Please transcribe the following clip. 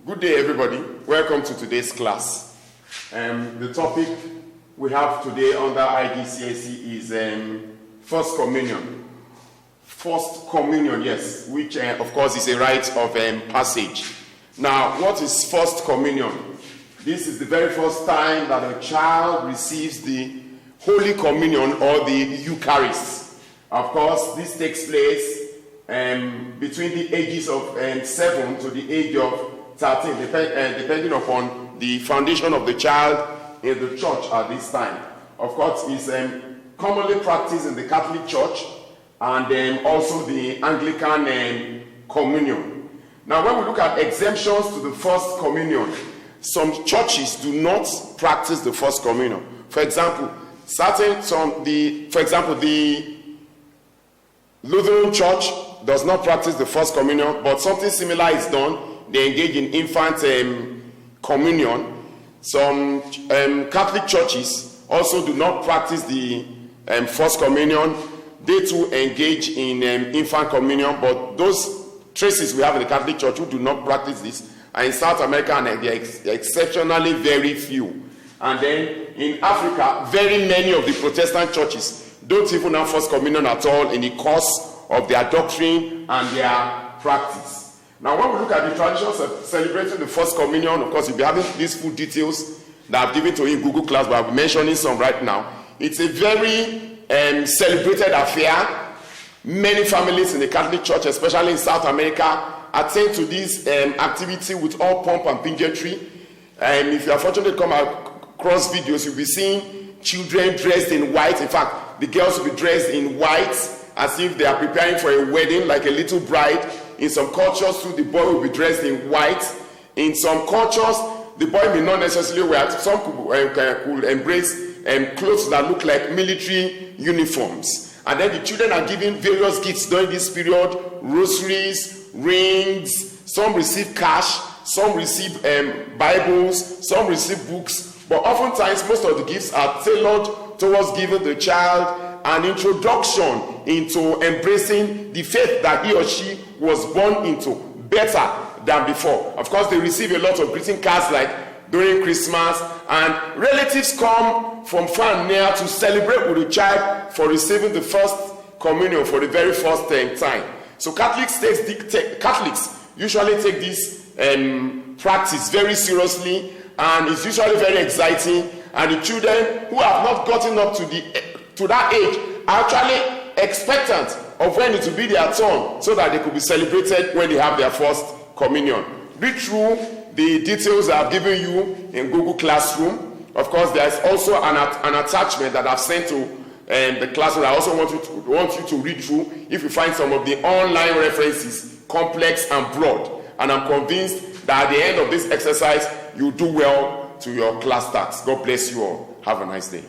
Good day, everybody. Welcome to today's class. The topic we have today under IGCSE is First Communion. First Communion, yes, which of course is a rite of passage. Now, what is First Communion? This is the very first time that a child receives the Holy Communion or the Eucharist. Of course, this takes place between the ages of 7 to the age of 13, depending upon the foundation of the child in the church at this time. Of course, it's commonly practiced in the Catholic Church and also the Anglican Communion. Now, when we look at exemptions to the First Communion, some churches do not practice the First Communion. For example, the Lutheran Church does not practice the First Communion, but something similar is done. They engage in infant communion. Some Catholic churches also do not practice the First Communion. They too engage in infant communion, but those traces we have in the Catholic Church who do not practice this are in South America, and they're exceptionally very few. And then in Africa, very many of the Protestant churches don't even have First Communion at all in the course of their doctrine and their practice. Now, when we look at the traditions of celebrating the First Communion, of course, you'll be having these full details that I've given to you in Google Class, but I'll be mentioning some right now. It's a very celebrated affair. Many families in the Catholic Church, especially in South America, attend to this activity with all pomp and pageantry. And if you are fortunate to come across videos, you'll be seeing children dressed in white. In fact, the girls will be dressed in white as if they are preparing for a wedding, like a little bride. In some cultures too, the boy will be dressed in white. In some cultures, the boy may not necessarily wear. Some could embrace clothes that look like military uniforms. And then the children are given various gifts during this period: rosaries, rings. Some receive cash. Some receive Bibles. Some receive books. But oftentimes, most of the gifts are tailored towards giving the child an introduction into embracing the faith that he or she was born into better than before. Of course, they receive a lot of greeting cards like during Christmas, and relatives come from far and near to celebrate with the child for receiving the First Communion for the very first time. So Catholics usually take this practice very seriously, and it's usually very exciting. And the children who have not gotten up to that age are actually expectant of when it will be their turn, so that they could be celebrated when they have their First Communion. Read through the details I've given you in Google Classroom. Of course, there's also an attachment that I've sent to the classroom. I also want you to read through if you find some of the online references complex and broad. And I'm convinced that at the end of this exercise, you'll do well to your class tasks. God bless you all. Have a nice day.